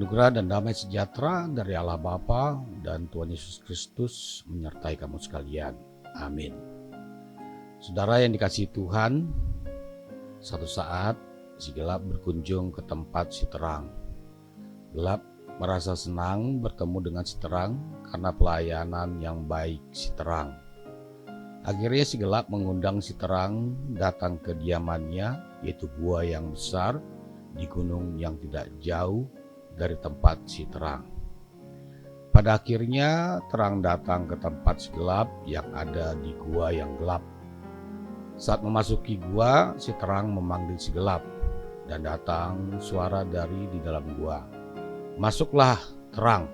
Anugerah dan damai sejahtera dari Allah Bapa dan Tuhan Yesus Kristus menyertai kamu sekalian. Amin. Saudara yang dikasihi Tuhan, satu saat si gelap berkunjung ke tempat si terang. Gelap merasa senang bertemu dengan si terang karena pelayanan yang baik si terang. Akhirnya si gelap mengundang si terang datang ke diamannya, yaitu gua yang besar di gunung yang tidak jauh dari tempat si terang. Pada akhirnya terang datang ke tempat si gelap yang ada di gua yang gelap. Saat memasuki gua, si terang memanggil si gelap dan datang suara dari di dalam gua. Masuklah terang.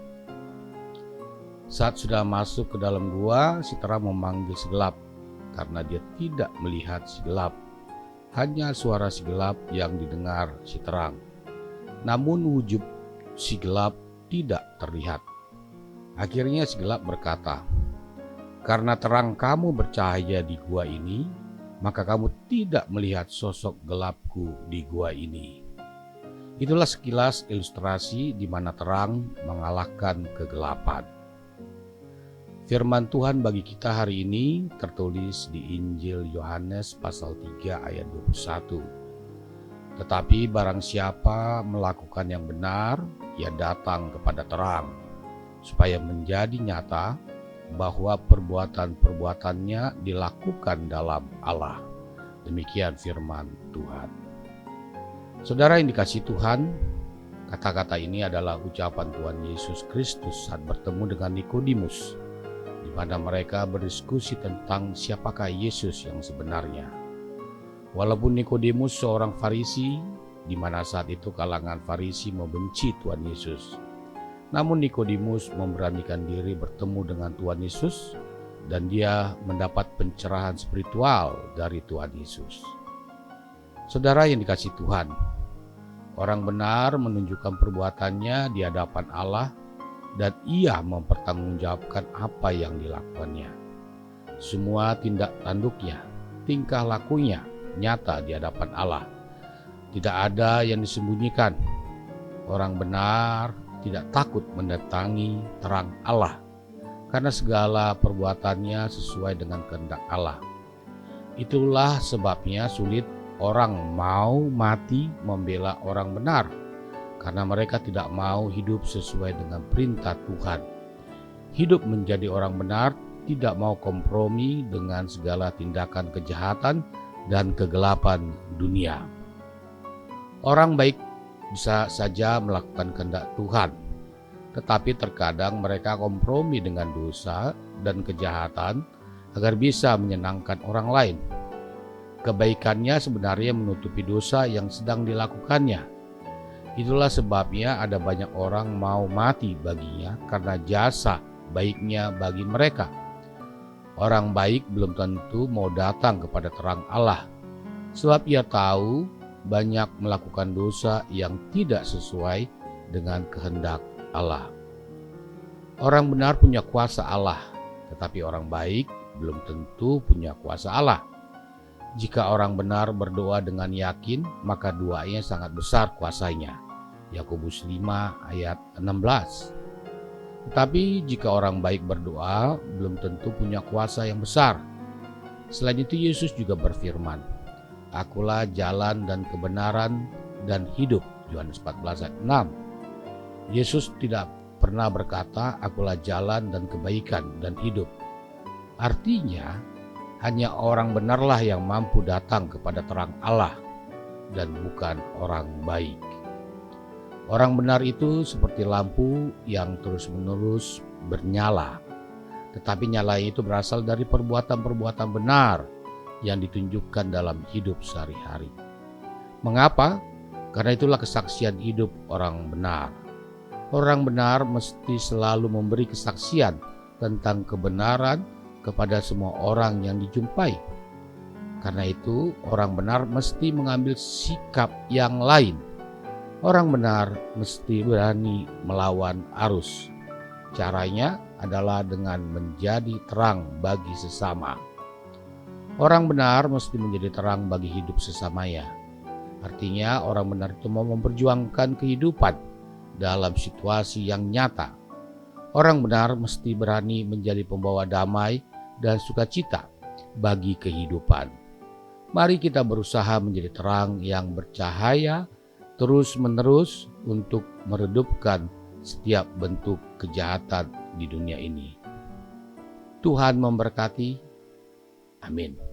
Saat sudah masuk ke dalam gua, si terang memanggil si gelap karena dia tidak melihat si gelap. Hanya suara si gelap yang didengar si terang. Namun wujud si gelap tidak terlihat. Akhirnya si gelap berkata, "Karena terang kamu bercahaya di gua ini, maka kamu tidak melihat sosok gelapku di gua ini." Itulah sekilas ilustrasi di mana terang mengalahkan kegelapan. Firman Tuhan bagi kita hari ini tertulis di Injil Yohanes pasal 3 ayat 21. Tetapi barang siapa melakukan yang benar, ia datang kepada terang, supaya menjadi nyata bahwa perbuatan-perbuatannya dilakukan dalam Allah. Demikian firman Tuhan. Saudara yang dikasihi Tuhan, kata-kata ini adalah ucapan Tuhan Yesus Kristus saat bertemu dengan Nikodemus, di mana mereka berdiskusi tentang siapakah Yesus yang sebenarnya. Walaupun Nikodemus seorang Farisi, di mana saat itu kalangan Farisi membenci Tuhan Yesus, namun Nikodemus memberanikan diri bertemu dengan Tuhan Yesus dan dia mendapat pencerahan spiritual dari Tuhan Yesus. Saudara yang dikasihi Tuhan, orang benar menunjukkan perbuatannya di hadapan Allah dan ia mempertanggungjawabkan apa yang dilakukannya. Semua tindak tanduknya, tingkah lakunya nyata di hadapan Allah. Tidak ada yang disembunyikan. Orang benar tidak takut mendatangi terang Allah karena segala perbuatannya sesuai dengan kehendak Allah. Itulah sebabnya sulit orang mau mati membela orang benar, karena mereka tidak mau hidup sesuai dengan perintah Tuhan. Hidup menjadi orang benar tidak mau kompromi dengan segala tindakan kejahatan dan kegelapan dunia. Orang baik bisa saja melakukan kehendak Tuhan, tetapi terkadang mereka kompromi dengan dosa dan kejahatan agar bisa menyenangkan orang lain. Kebaikannya sebenarnya menutupi dosa yang sedang dilakukannya. Itulah sebabnya ada banyak orang mau mati baginya karena jasa baiknya bagi mereka. Orang baik belum tentu mau datang kepada terang Allah, sebab ia tahu banyak melakukan dosa yang tidak sesuai dengan kehendak Allah. Orang benar punya kuasa Allah, tetapi orang baik belum tentu punya kuasa Allah. Jika orang benar berdoa dengan yakin, maka doanya sangat besar kuasanya. Yakobus 5 ayat 16. Tetapi jika orang baik berdoa, belum tentu punya kuasa yang besar. Selain itu Yesus juga berfirman, "Akulah jalan dan kebenaran dan hidup." Yohanes 14 ayat 6. Yesus tidak pernah berkata, "Akulah jalan dan kebaikan dan hidup." Artinya, hanya orang benarlah yang mampu datang kepada terang Allah dan bukan orang baik. Orang benar itu seperti lampu yang terus-menerus bernyala, tetapi nyala itu berasal dari perbuatan-perbuatan benar yang ditunjukkan dalam hidup sehari-hari. Mengapa? Karena itulah kesaksian hidup orang benar. Orang benar mesti selalu memberi kesaksian tentang kebenaran kepada semua orang yang dijumpai. Karena itu, orang benar mesti mengambil sikap yang lain. Orang benar mesti berani melawan arus. Caranya adalah dengan menjadi terang bagi sesama. Orang benar mesti menjadi terang bagi hidup sesamanya. Artinya orang benar itu mau memperjuangkan kehidupan dalam situasi yang nyata. Orang benar mesti berani menjadi pembawa damai dan sukacita bagi kehidupan. Mari kita berusaha menjadi terang yang bercahaya terus-menerus untuk meredupkan setiap bentuk kejahatan di dunia ini. Tuhan memberkati. Amin.